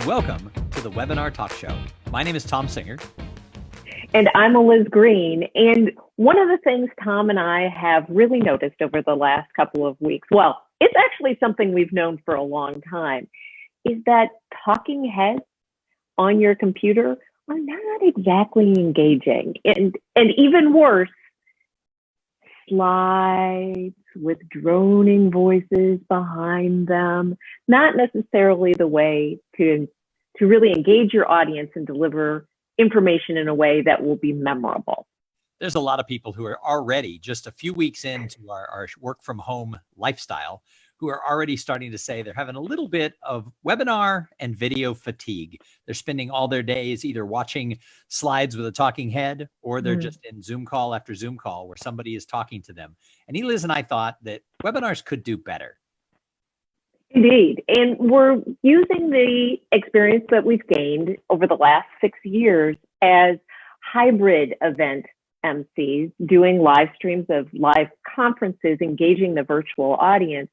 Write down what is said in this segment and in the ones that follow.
and welcome to the Webinar Talk Show. My name is Tom Singer. And I'm Liz Green. And one of the things Tom and I have really noticed over the last couple of weeks, well, it's actually something we've known for a long time, is that talking heads on your computer are not exactly engaging. And even worse, slides with droning voices behind them, not necessarily the way to really engage your audience and deliver information in a way that will be memorable. There's a lot of people who are already just a few weeks into our work from home lifestyle who are already starting to say they're having a little bit of webinar and video fatigue. They're spending all their days either watching slides with a talking head or they're just in Zoom call after Zoom call where somebody is talking to them. And Liz and I thought that webinars could do better. Indeed. And we're using the experience that we've gained over the last 6 years as hybrid event MCs, doing live streams of live conferences, engaging the virtual audience.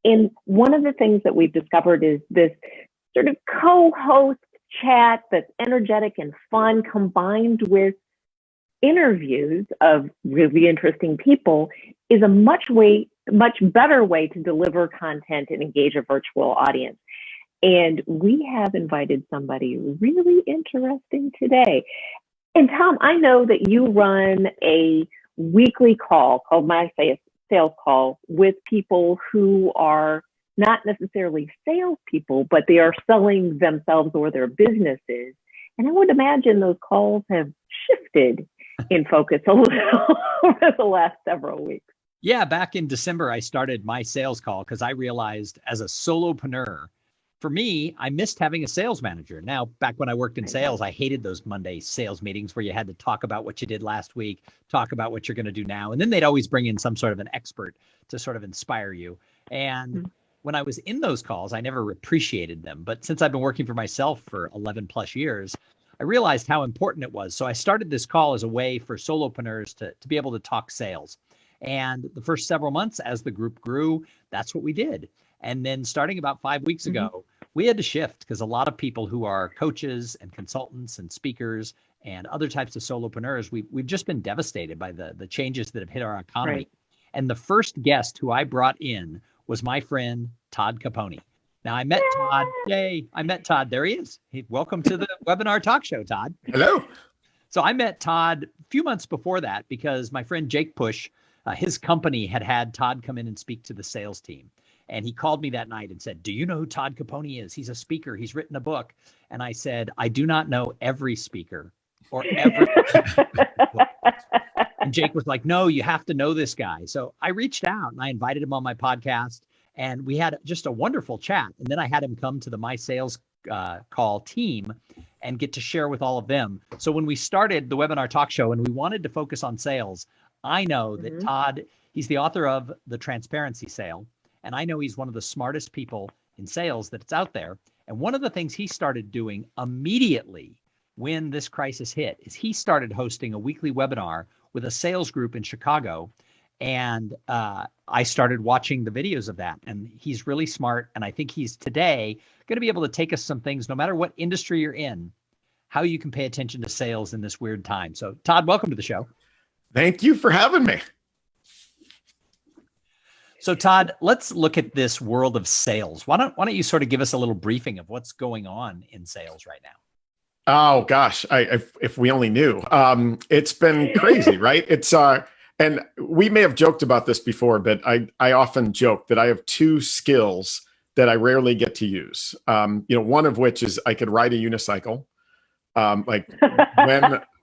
And one of the things that we've discovered is this sort of co-host chat that's energetic and fun combined with interviews of really interesting people is a much better way to deliver content and engage a virtual audience. And we have invited somebody really interesting today. And Tom, I know that you run a weekly call called My Sales Call with people who are not necessarily salespeople, but they are selling themselves or their businesses. And I would imagine those calls have shifted in focus a little over the last several weeks. Yeah, back in December, I started My Sales Call because I realized as a solopreneur, for me, I missed having a sales manager. Now, back when I worked in sales, I hated those Monday sales meetings where you had to talk about what you did last week, talk about what you're going to do now. And then they'd always bring in some sort of an expert to sort of inspire you. And when I was in those calls, I never appreciated them. But since I've been working for myself for 11 plus years, I realized how important it was. So I started this call as a way for solopreneurs to be able to talk sales. And the first several months as the group grew, that's what we did. And then starting about 5 weeks ago, we had to shift because a lot of people who are coaches and consultants and speakers and other types of solopreneurs, we've just been devastated by the changes that have hit our economy. Right. And the first guest who I brought in was my friend, Todd Caponi. Now I met Todd. Yay. I met Todd. There he is. Welcome to the Webinar Talk Show, Todd. Hello. So I met Todd a few months before that because my friend Jake Push, his company had Todd come in and speak to the sales team. And he called me that night and said, do you know who Todd Caponi is? He's a speaker. He's written a book. And I said, I do not know every speaker or every book. And Jake was like, no, you have to know this guy. So I reached out and I invited him on my podcast and we had just a wonderful chat. And then I had him come to the My Sales Call team and get to share with all of them. So when we started the Webinar Talk Show and we wanted to focus on sales, I know that Todd, he's the author of The Transparency Sale. And I know he's one of the smartest people in sales that's out there. And one of the things he started doing immediately when this crisis hit is he started hosting a weekly webinar with a sales group in Chicago. And I started watching the videos of that. And he's really smart. And I think he's today going to be able to take us some things, no matter what industry you're in, how you can pay attention to sales in this weird time. So Todd, welcome to the show. Thank you for having me. So Todd, let's look at this world of sales. Why don't you sort of give us a little briefing of what's going on in sales right now? Oh gosh, if we only knew. It's been crazy, right? It's and we may have joked about this before, but I often joke that I have two skills that I rarely get to use. One of which is I could ride a unicycle. Like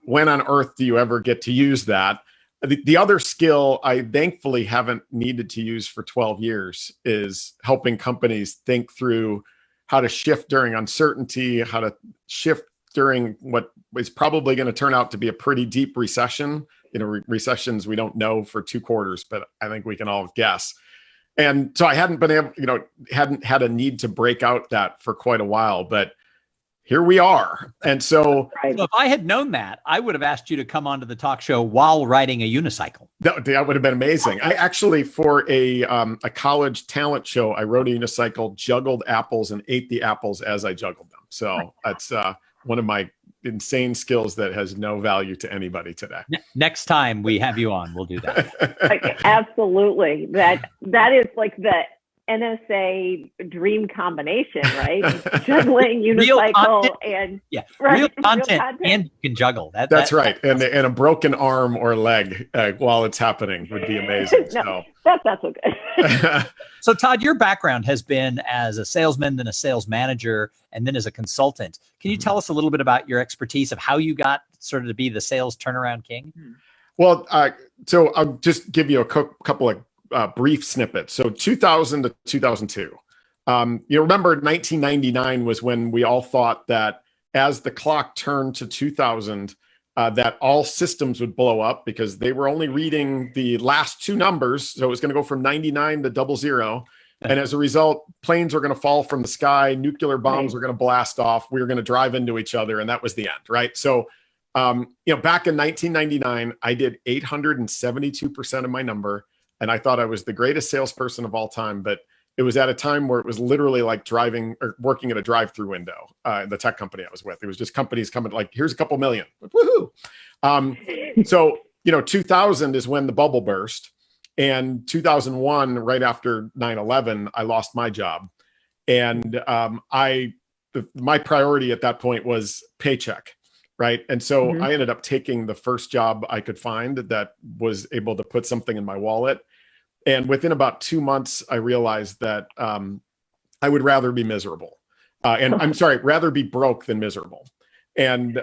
when on earth do you ever get to use that? The other skill I thankfully haven't needed to use for 12 years is helping companies think through how to shift during uncertainty, how to shift during what is probably going to turn out to be a pretty deep recession. Recessions we don't know for 2 quarters, but I think we can all guess. And so I hadn't been able, hadn't had a need to break out that for quite a while, but here we are. And so if I had known that, I would have asked you to come onto the talk show while riding a unicycle. That would have been amazing. I actually, for a college talent show, I rode a unicycle, juggled apples, and ate the apples as I juggled them. So that's one of my insane skills that has no value to anybody today. Next time we have you on, we'll do that. Absolutely. That is like the NSA dream combination, right? Juggling, unicycle, and real content, and you can juggle. That's right. And a broken arm or leg while it's happening would be amazing. No, that's not so good. So Todd, your background has been as a salesman, then a sales manager, and then as a consultant. Can you tell us a little bit about your expertise of how you got sort of to be the sales turnaround king? Well, so I'll just give you a couple of brief snippets. So 2000 to 2002. You remember 1999 was when we all thought that as the clock turned to 2000, that all systems would blow up because they were only reading the last two numbers. So it was going to go from 99 to 00. And as a result, planes were going to fall from the sky, nuclear bombs were going to blast off. We were going to drive into each other, and that was the end, right? So, back in 1999, I did 872% of my number. And I thought I was the greatest salesperson of all time, but it was at a time where it was literally like driving or working at a drive-through window. The tech company I was with, it was just companies coming like, here's a couple million, woohoo! So 2000 is when the bubble burst, and 2001, right after 9/11, I lost my job, and my priority at that point was paycheck. Right. And so I ended up taking the first job I could find that was able to put something in my wallet. And within about 2 months, I realized that I would rather be miserable. Rather be broke than miserable. And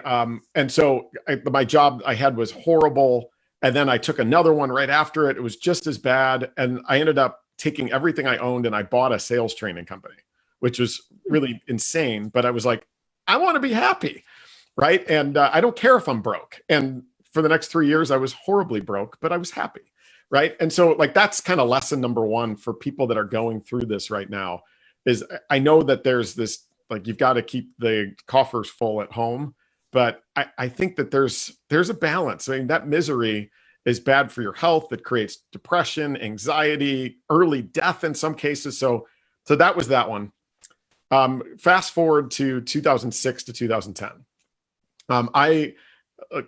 so my job I had was horrible. And then I took another one right after it. It was just as bad. And I ended up taking everything I owned and I bought a sales training company, which was really insane. But I was like, I want to be happy. Right. And I don't care if I'm broke. And for the next 3 years, I was horribly broke, but I was happy. Right. And so like, that's kind of lesson number one for people that are going through this right now is I know that there's this, like, you've got to keep the coffers full at home. But I think that there's a balance. I mean, that misery is bad for your health. It creates depression, anxiety, early death in some cases. So that was that one. Fast forward to 2006 to 2010.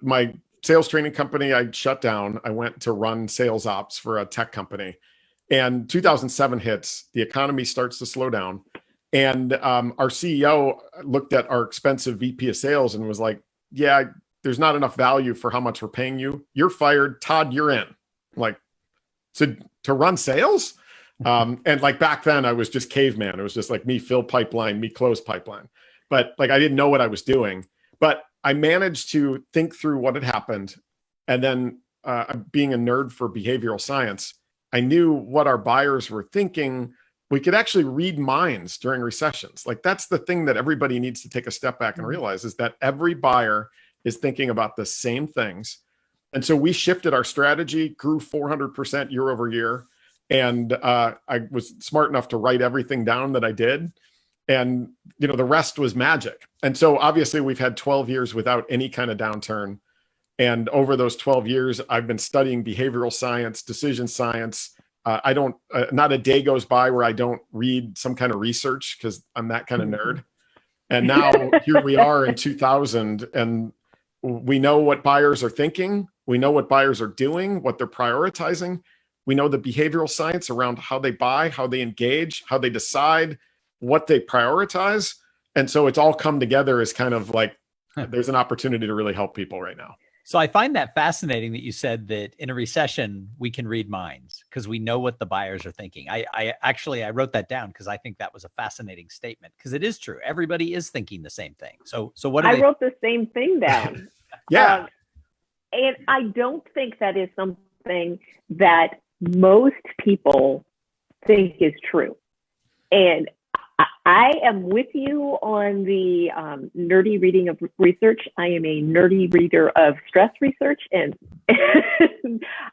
My sales training company, I shut down. I went to run sales ops for a tech company, and 2007 hits. The economy starts to slow down, and our CEO looked at our expensive VP of sales and was like, "Yeah, there's not enough value for how much we're paying you. You're fired, Todd. You're in." Like, so to run sales, and like back then, I was just caveman. It was just like me fill pipeline, me close pipeline, but like I didn't know what I was doing, but I managed to think through what had happened. And then being a nerd for behavioral science, I knew what our buyers were thinking. We could actually read minds during recessions. Like that's the thing that everybody needs to take a step back and realize is that every buyer is thinking about the same things. And so we shifted our strategy, grew 400% year over year. And I was smart enough to write everything down that I did. And, the rest was magic. And so obviously we've had 12 years without any kind of downturn. And over those 12 years, I've been studying behavioral science, decision science. Not a day goes by where I don't read some kind of research because I'm that kind of nerd. And now here we are in 2000, and we know what buyers are thinking. We know what buyers are doing, what they're prioritizing. We know the behavioral science around how they buy, how they engage, how they decide, what they prioritize. And so it's all come together as kind of like, there's an opportunity to really help people right now. So I find that fascinating that you said that in a recession, we can read minds because we know what the buyers are thinking. I wrote that down because I think that was a fascinating statement because it is true. Everybody is thinking the same thing. So what I wrote the same thing down. Yeah. And I don't think that is something that most people think is true. And I am with you on the nerdy reading of research. I am a nerdy reader of stress research. And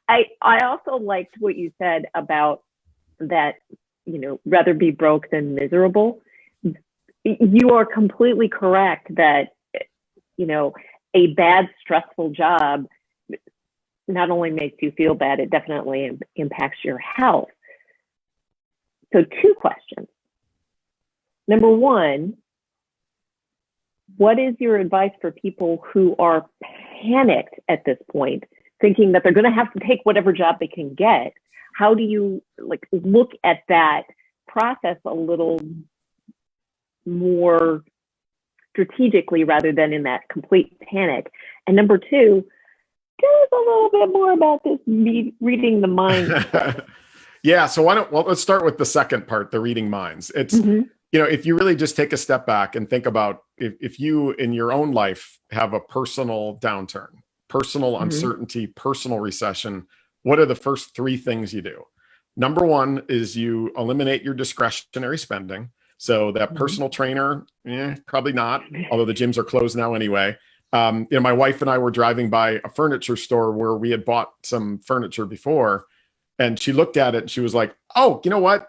I also liked what you said about that, rather be broke than miserable. You are completely correct that, a bad, stressful job not only makes you feel bad, it definitely impacts your health. So 2 questions. Number one, what is your advice for people who are panicked at this point, thinking that they're going to have to take whatever job they can get? How do you look at that process a little more strategically rather than in that complete panic? And number two, tell us a little bit more about this reading the mind. Yeah. So let's start with the second part, the reading minds. It's, if you really just take a step back and think about if you in your own life have a personal downturn, personal uncertainty, personal recession, what are the first three things you do? Number one is you eliminate your discretionary spending. So that personal trainer, probably not, although the gyms are closed now anyway. My wife and I were driving by a furniture store where we had bought some furniture before, and she looked at it and she was like, oh, you know what?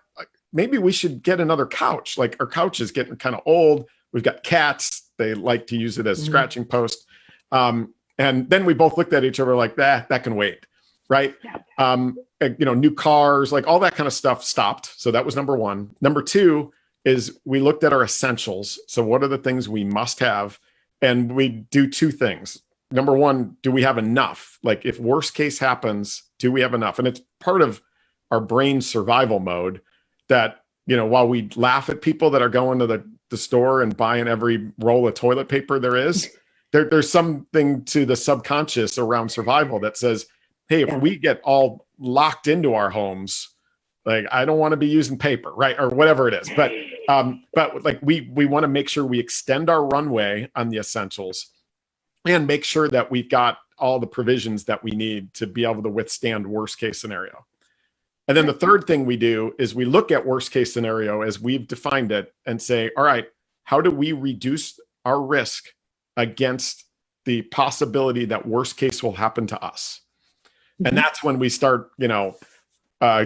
Maybe we should get another couch. Like, our couch is getting kind of old. We've got cats. They like to use it as a scratching post. And then we both looked at each other like, that can wait. Right. New cars, like all that kind of stuff stopped. So that was number one. Number two is we looked at our essentials. So what are the things we must have? And we do two things. Number one, do we have enough? Like, if worst case happens, do we have enough? And it's part of our brain survival mode that, while we laugh at people that are going to the store and buying every roll of toilet paper there is, there's something to the subconscious around survival that says, hey, if we get all locked into our homes, like, I don't want to be using paper, right? Or whatever it is. But like we want to make sure we extend our runway on the essentials and make sure that we've got all the provisions that we need to be able to withstand worst case scenario. And then the third thing we do is we look at worst case scenario as we've defined it and say, all right, how do we reduce our risk against the possibility that worst case will happen to us? And that's when we start, I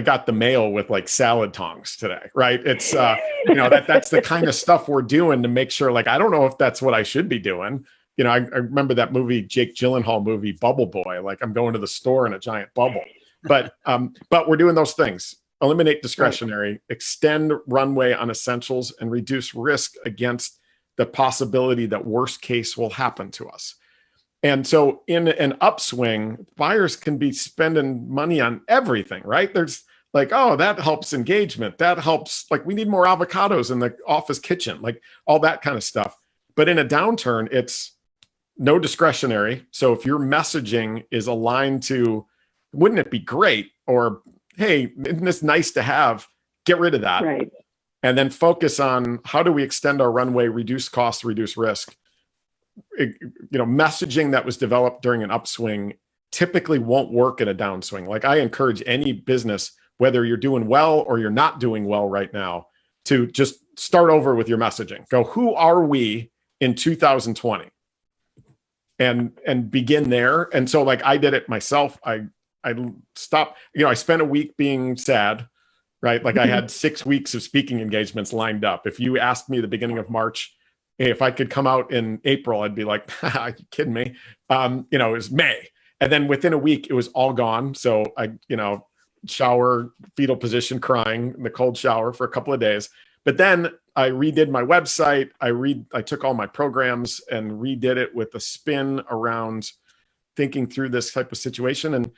got the mail with like salad tongs today, right? It's, that's the kind of stuff we're doing to make sure, like, I don't know if that's what I should be doing. I remember that movie, Jake Gyllenhaal movie, Bubble Boy, like, I'm going to the store in a giant bubble, but we're doing those things, eliminate discretionary, extend runway on essentials, and reduce risk against the possibility that worst case will happen to us. And so in an upswing, buyers can be spending money on everything, right? There's like, oh, that helps engagement. That helps, like, we need more avocados in the office kitchen, like all that kind of stuff. But in a downturn, it's no discretionary. So if your messaging is aligned to, wouldn't it be great? Or, hey, isn't this nice to have? Get rid of that. Right. And then focus on how do we extend our runway, reduce costs, reduce risk. Messaging that was developed during an upswing typically won't work in a downswing. Like, I encourage any business, whether you're doing well or you're not doing well right now, to just start over with your messaging. Go, who are we in 2020? And begin there. And so, like, I did it myself. I stopped, I spent a week being sad, right? Like, I had 6 weeks of speaking engagements lined up. If you asked me the beginning of March, if I could come out in April, I'd be like, are you kidding me? It was May. And then within a week, it was all gone. So I, shower, fetal position, crying in the cold shower for a couple of days. But then I redid my website. I took all my programs and redid it with a spin around thinking through this type of situation. And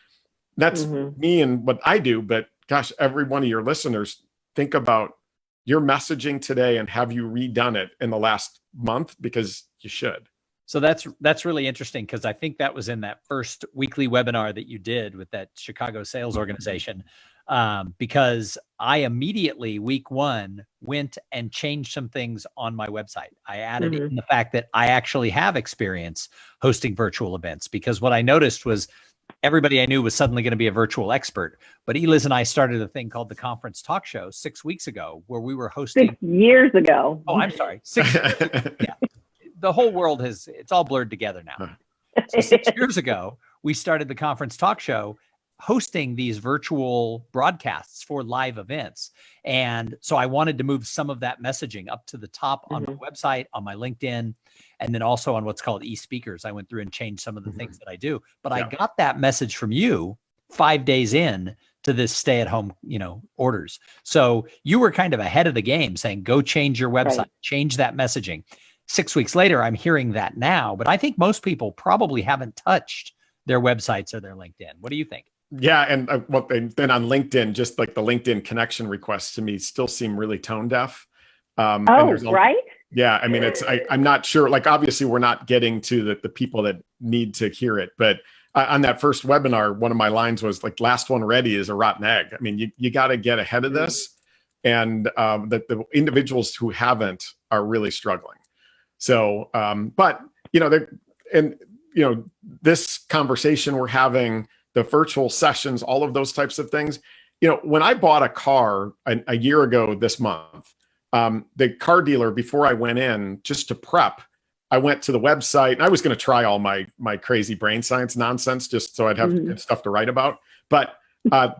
that's me and what I do. But gosh, every one of your listeners, think about your messaging today and have you redone it in the last month? Because you should. So that's really interesting, because I think that was in that first weekly webinar that you did with that Chicago sales organization. Because I immediately, week one, went and changed some things on my website. I added in the fact that I actually have experience hosting virtual events, because what I noticed was everybody I knew was suddenly going to be a virtual expert. But Eliz and I started a thing called the Conference Talk Show 6 weeks ago, where we were hosting. 6 years ago. Oh, I'm sorry. 6 years ago. Yeah. The whole world it's all blurred together now. So 6 years ago, we started the Conference Talk Show, hosting these virtual broadcasts for live events. And so I wanted to move some of that messaging up to the top on my website, on my LinkedIn, and then also on what's called e-speakers. I went through and changed some of the things that I do. But I got that message from you 5 days in to this stay-at-home, orders. So you were kind of ahead of the game, saying, go change your website, change that messaging. 6 weeks later, I'm hearing that now, but I think most people probably haven't touched their websites or their LinkedIn. What do you think? Yeah, and then on LinkedIn, just like the LinkedIn connection requests to me still seem really tone deaf. And there's right? Yeah, I mean, I'm not sure. Like, obviously, we're not getting to the people that need to hear it. But on that first webinar, one of my lines was like, "Last one ready is a rotten egg." I mean, you got to get ahead of this, and that the individuals who haven't are really struggling. So, but this conversation we're having, the virtual sessions, all of those types of things. When I bought a car a year ago this month, the car dealer, before I went in, just to prep, I went to the website and I was going to try all my crazy brain science nonsense just so I'd have good stuff to write about. But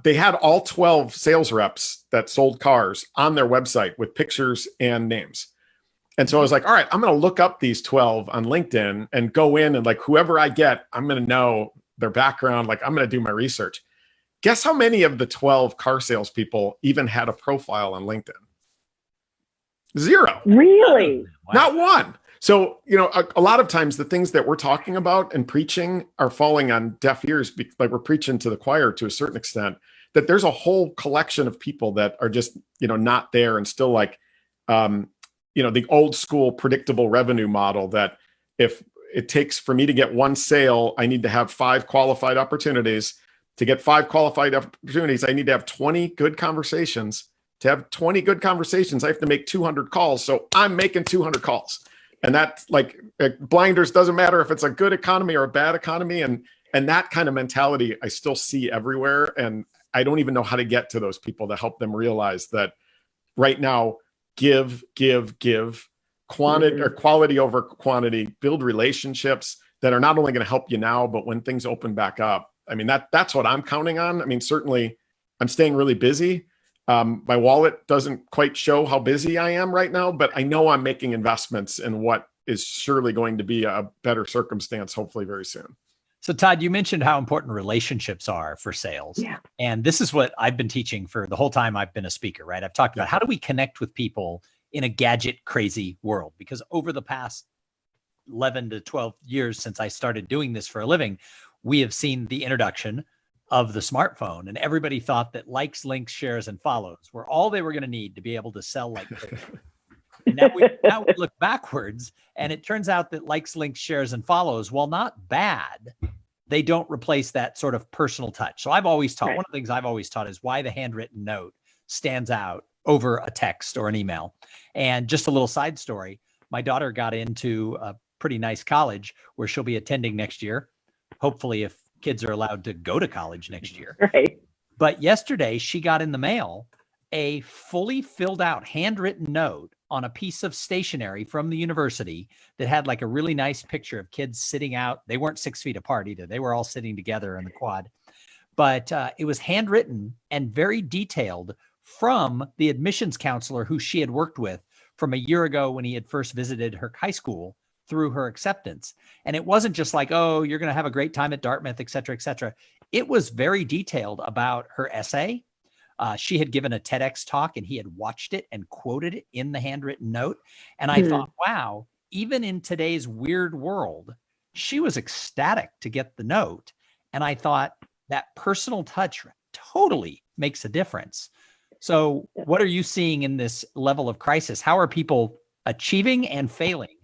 they had all 12 sales reps that sold cars on their website with pictures and names. And so I was like, all right, I'm going to look up these 12 on LinkedIn and go in and like whoever I get, I'm going to know their background. Like I'm going to do my research. Guess how many of the 12 car salespeople even had a profile on LinkedIn? 0. Really? Wow. Not one. So, a lot of times the things that we're talking about and preaching are falling on deaf ears. Like we're preaching to the choir to a certain extent, that there's a whole collection of people that are just, not there and still like, the old school predictable revenue model that if it takes for me to get one sale, I need to have 5 qualified opportunities. To get 5 qualified opportunities, I need to have 20 good conversations. To have 20 good conversations, I have to make 200 calls. So I'm making 200 calls. And that like blinders, doesn't matter if it's a good economy or a bad economy. And that kind of mentality I still see everywhere. And I don't even know how to get to those people to help them realize that right now, give, quality over quantity, build relationships that are not only going to help you now, but when things open back up. I mean, that's what I'm counting on. I mean, certainly I'm staying really busy. My wallet doesn't quite show how busy I am right now, but I know I'm making investments in what is surely going to be a better circumstance, hopefully very soon. So Todd, you mentioned how important relationships are for sales. Yeah. And this is what I've been teaching for the whole time I've been a speaker, right? I've talked about how do we connect with people in a gadget crazy world? Because over the past 11 to 12 years since I started doing this for a living, we have seen the introduction of the smartphone, and everybody thought that likes, links, shares, and follows were all they were going to need to be able to sell like crazy. And now we look backwards, and it turns out that likes, links, shares, and follows, while not bad, they don't replace that sort of personal touch. So I've always taught, one of the things I've always taught is why the handwritten note stands out over a text or an email. And just a little side story, my daughter got into a pretty nice college where she'll be attending next year, hopefully if kids are allowed to go to college next year. Right. But yesterday she got in the mail a fully filled out handwritten note on a piece of stationery from the university that had like a really nice picture of kids sitting out. They weren't 6 feet apart either. They were all sitting together in the quad, but it was handwritten and very detailed from the admissions counselor who she had worked with from a year ago when he had first visited her high school through her acceptance. And it wasn't just like, oh, you're going to have a great time at Dartmouth, et cetera, et cetera. It was very detailed about her essay. She had given a TEDx talk and he had watched it and quoted it in the handwritten note. And I thought, wow, even in today's weird world, she was ecstatic to get the note. And I thought that personal touch totally makes a difference. So what are you seeing in this level of crisis? How are people achieving and failing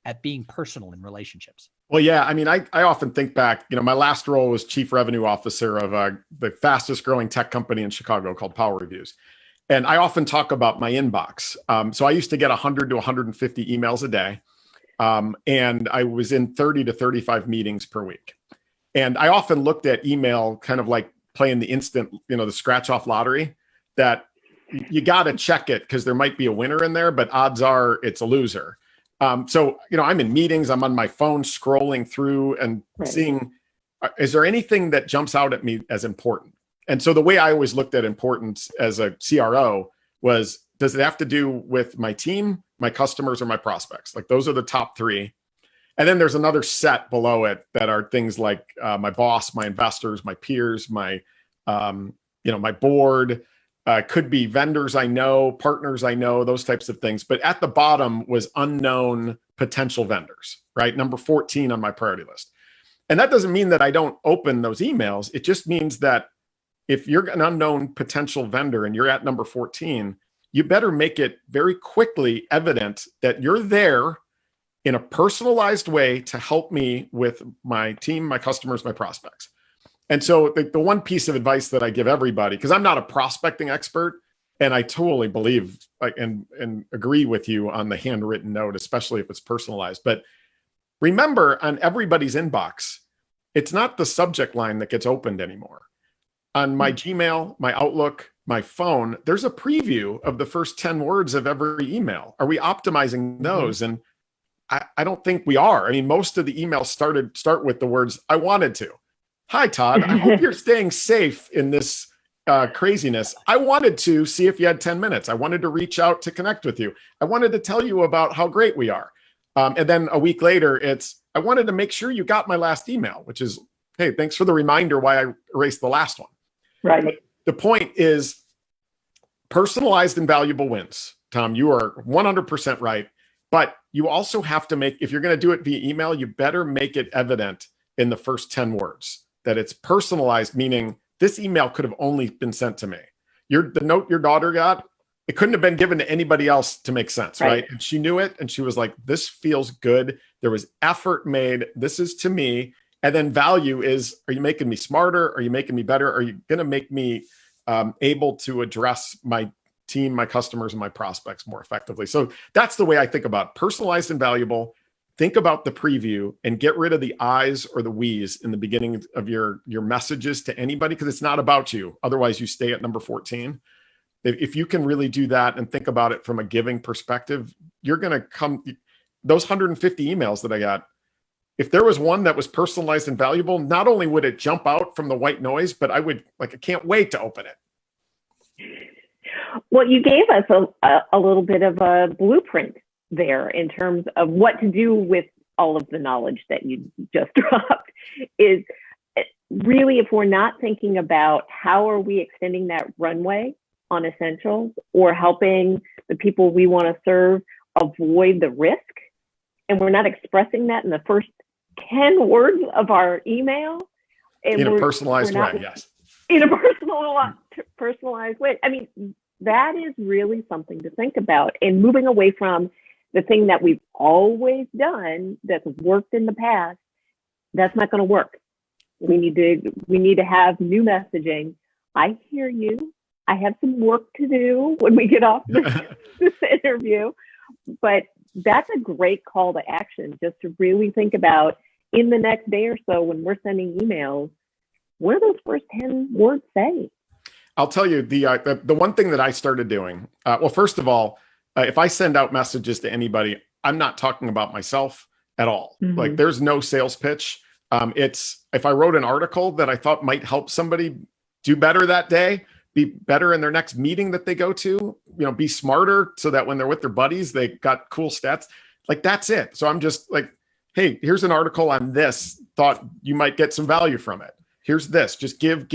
at being personal in relationships? Well, yeah, I mean, I often think back, my last role was chief revenue officer of the fastest growing tech company in Chicago called Power Reviews. And I often talk about my inbox. So I used to get 100 to 150 emails a day. And I was in 30 to 35 meetings per week. And I often looked at email kind of like playing the instant, the scratch off lottery, that you got to check it because there might be a winner in there, but odds are it's a loser. So, I'm in meetings, I'm on my phone scrolling through and seeing, is there anything that jumps out at me as important? And so the way I always looked at importance as a CRO was, does it have to do with my team, my customers, or my prospects? Like those are the top 3. And then there's another set below it that are things like my boss, my investors, my peers, my board, could be vendors I know, partners I know, those types of things. But at the bottom was unknown potential vendors, right? Number 14 on my priority list. And that doesn't mean that I don't open those emails. It just means that if you're an unknown potential vendor and you're at number 14, you better make it very quickly evident that you're there in a personalized way to help me with my team, my customers, my prospects. And so the one piece of advice that I give everybody, because I'm not a prospecting expert, and I totally believe and agree with you on the handwritten note, especially if it's personalized. But remember, on everybody's inbox, it's not the subject line that gets opened anymore. On my Gmail, my Outlook, my phone, there's a preview of the first 10 words of every email. Are we optimizing those? And I don't think we are. I mean, most of the emails start with the words, I wanted to. Hi, Todd. I hope you're staying safe in this craziness. I wanted to see if you had 10 minutes. I wanted to reach out to connect with you. I wanted to tell you about how great we are. And then a week later, I wanted to make sure you got my last email, which is, hey, thanks for the reminder why I erased the last one. Right. But the point is personalized and valuable wins. Tom, you are 100% right. But you also have to if you're going to do it via email, you better make it evident in the first 10 words that it's personalized, meaning this email could have only been sent to me. The note your daughter got, it couldn't have been given to anybody else to make sense, right? And she knew it, and she was like, this feels good. There was effort made. This is to me. And then value is, are you making me smarter? Are you making me better? Are you going to make me able to address my team, my customers, and my prospects more effectively? So that's the way I think about it. Personalized and valuable. Think about the preview and get rid of the I's or the we's in the beginning of your messages to anybody, because it's not about you. Otherwise, you stay at number 14. If you can really do that and think about it from a giving perspective, you're going to those 150 emails that I got, if there was one that was personalized and valuable, not only would it jump out from the white noise, but I can't wait to open it. Well, you gave us a little bit of a blueprint there in terms of what to do with all of the knowledge that you just dropped. Is really, if we're not thinking about how are we extending that runway on essentials or helping the people we want to serve avoid the risk, and we're not expressing that in the first 10 words of our email in a personalized way, yes. In a personalized way. I mean, that is really something to think about, and moving away from the thing that we've always done that's worked in the past. That's not going to work. We need to have new messaging. I hear you. I have some work to do when we get off this interview, but that's a great call to action, just to really think about in the next day or so when we're sending emails, what do those first 10 words say? I'll tell you the one thing that I started doing. Well, first of all, if I send out messages to anybody, I'm not talking about myself at all. Mm-hmm. Like, there's no sales pitch. It's if I wrote an article that I thought might help somebody do better that day, be better in their next meeting that they go to, be smarter so that when they're with their buddies, they got cool stats. Like, that's it. So I'm just like, hey, here's an article on this. Thought you might get some value from it. Here's this. Just give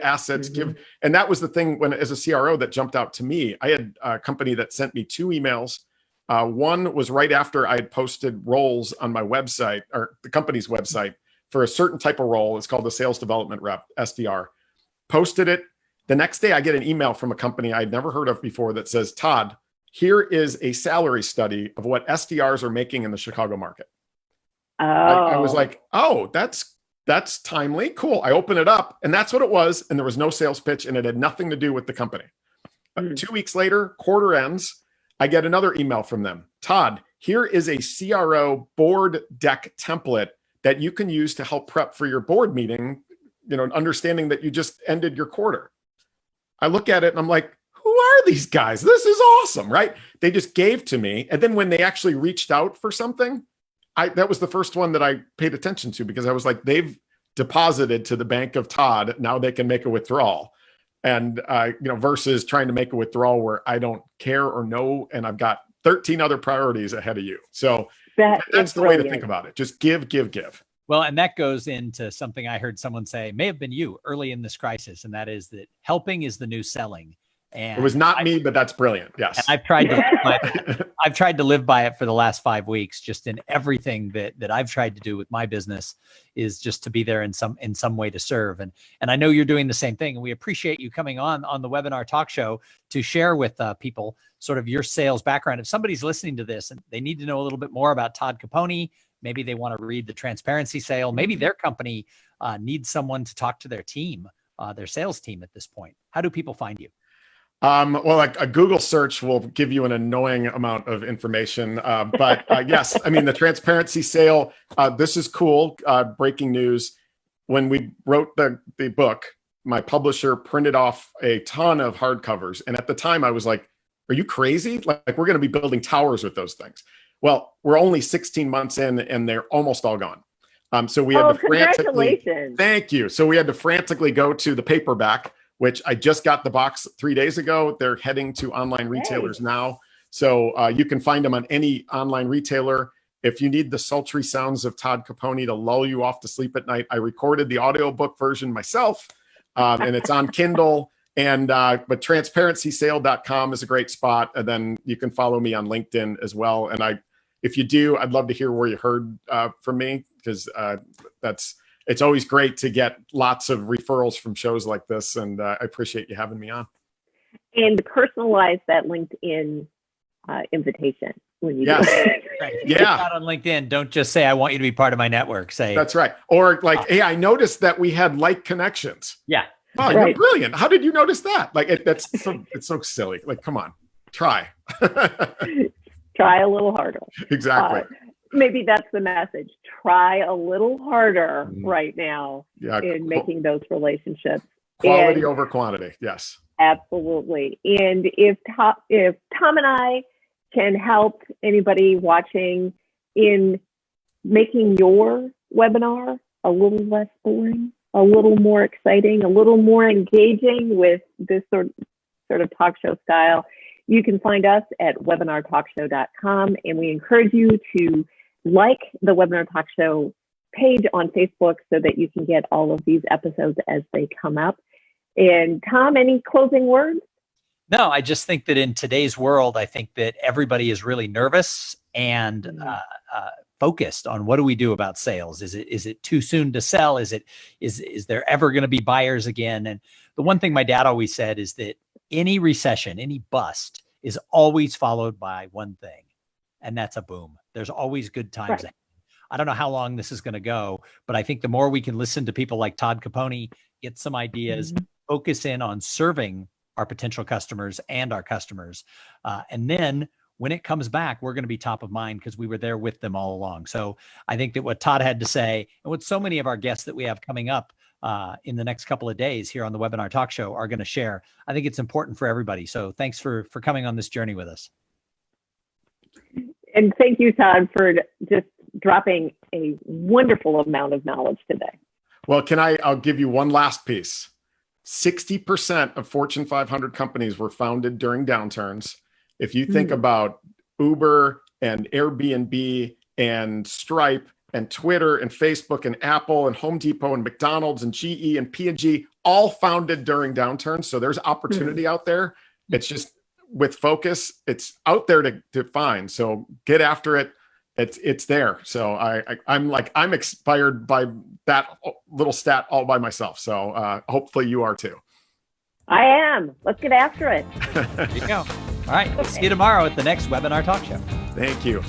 assets, mm-hmm. And that was the thing when, as a CRO, that jumped out to me. I had a company that sent me 2 emails. One was right after I had posted roles on my website, or the company's website, for a certain type of role. It's called the sales development rep, SDR. Posted it. The next day, I get an email from a company I'd never heard of before that says, Todd, here is a salary study of what SDRs are making in the Chicago market. Oh. I was like, oh, that's timely. Cool. I open it up, and that's what it was. And there was no sales pitch, and it had nothing to do with the company. 2 weeks later, quarter ends, I get another email from them. Todd, here is a CRO board deck template that you can use to help prep for your board meeting, understanding that you just ended your quarter. I look at it and I'm like, who are these guys? This is awesome, right? They just gave to me. And then when they actually reached out for something, that was the first one that I paid attention to, because I was like, they've deposited to the bank of Todd. Now they can make a withdrawal. And, versus trying to make a withdrawal where I don't care or know, and I've got 13 other priorities ahead of you. So that's the way to think about it. Just give. Well, and that goes into something I heard someone say, may have been you early in this crisis, and that is that helping is the new selling. And it was not me, but that's brilliant. Yes. And I've tried to live by it for the last 5 weeks, just in everything that I've tried to do with my business is just to be there in some way to serve. And I know you're doing the same thing. And we appreciate you coming on the webinar talk show to share with people sort of your sales background. If somebody's listening to this and they need to know a little bit more about Todd Caponi, maybe they want to read the transparency sale, maybe their company needs someone to talk to their team, their sales team at this point. How do people find you? Well, a Google search will give you an annoying amount of information. But yes, I mean, the transparency sale, this is cool. Breaking news. When we wrote the book, my publisher printed off a ton of hardcovers. And at the time I was like, are you crazy? Like we're going to be building towers with those things. Well, we're only 16 months in and they're almost all gone. So we had to congratulations. Thank you. So we had to frantically go to the paperback, which I just got the box 3 days ago. They're heading to online retailers now. So you can find them on any online retailer. If you need the sultry sounds of Todd Caponi to lull you off to sleep at night, I recorded the audiobook version myself, and it's on Kindle. And but transparencysale.com is a great spot. And then you can follow me on LinkedIn as well. And if you do, I'd love to hear where you heard from me, because it's always great to get lots of referrals from shows like this. And I appreciate you having me on. And personalize that LinkedIn invitation when you do it. Right. Yeah. Out on LinkedIn, don't just say, I want you to be part of my network. Say, that's right. Or like, hey, I noticed that we had like connections. Yeah. Oh, right. You're brilliant. How did you notice that? Like, it's so silly. Like, come on, try. Try a little harder. Exactly. Maybe that's the message. Try a little harder right now in making those relationships. Quality over quantity. Yes. Absolutely. And if Tom and I can help anybody watching in making your webinar a little less boring, a little more exciting, a little more engaging with this sort of talk show style, you can find us at webinartalkshow.com. And we encourage you to like the Webinar Talk Show page on Facebook so that you can get all of these episodes as they come up. And Tom, any closing words? No, I just think that in today's world, I think that everybody is really nervous and focused on what do we do about sales? Is it too soon to sell? Is there ever going to be buyers again? And the one thing my dad always said is that any recession, any bust is always followed by one thing, and that's a boom. There's always good times. Right. I don't know how long this is going to go, but I think the more we can listen to people like Todd Caponi, get some ideas, focus in on serving our potential customers and our customers. And then when it comes back, we're going to be top of mind because we were there with them all along. So I think that what Todd had to say, and what so many of our guests that we have coming up in the next couple of days here on the Webinar Talk Show are going to share, I think it's important for everybody. So thanks for coming on this journey with us. And thank you, Todd, for just dropping a wonderful amount of knowledge today. Well, I'll give you one last piece. 60% of Fortune 500 companies were founded during downturns. If you think about Uber and Airbnb and Stripe and Twitter and Facebook and Apple and Home Depot and McDonald's and GE and P&G, all founded during downturns. So there's opportunity out there. It's just with focus, it's out there to find. So get after it. It's there. So I'm inspired by that little stat all by myself. So hopefully you are too. I am. Let's get after it. There you go. All right. We'll see you tomorrow at the next Webinar Talk Show. Thank you.